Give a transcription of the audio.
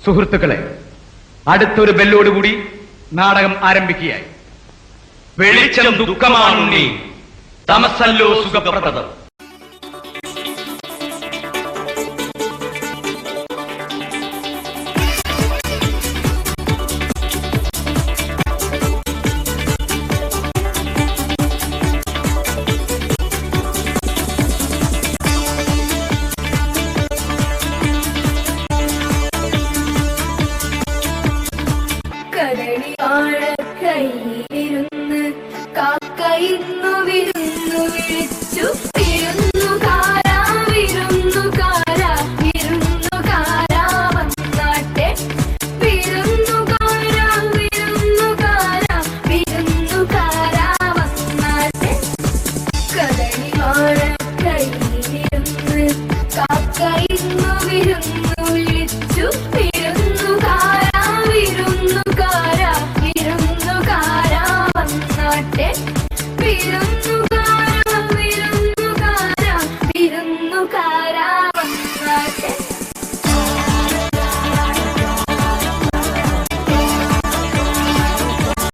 സുഹൃത്തുക്കളെ, അടുത്തൊരു ബെല്ലോടുകൂടി നാടകം ആരംഭിക്കുകയായി. വെളിച്ചം ദുഃഖമാണുണ്ണി, തമസല്ലോ സുഖപ്രദം. കൈയിരുന്ന് കാക്കയിന്നു വിരുന്നു വിളിച്ചു. വിരുന്നുകാരാ വിരുന്നുകാരാ വിരുന്നുകാരാ വന്നാട്ടെ. വിരുന്നുകാരാ വിരുന്നുകാരാ വിരുന്നുകാരാ വന്നാട്ടെ. കദളിവാഴ കൈയിരുന്ന് കാക്കയിന്നു വിരുന്നു വിളിച്ചു. വിരുന്നുകാരാ വിരുന്നുകാരാ വിരുന്നുകാരാ വന്നാട്ടെ. വിരുന്നുകാരാ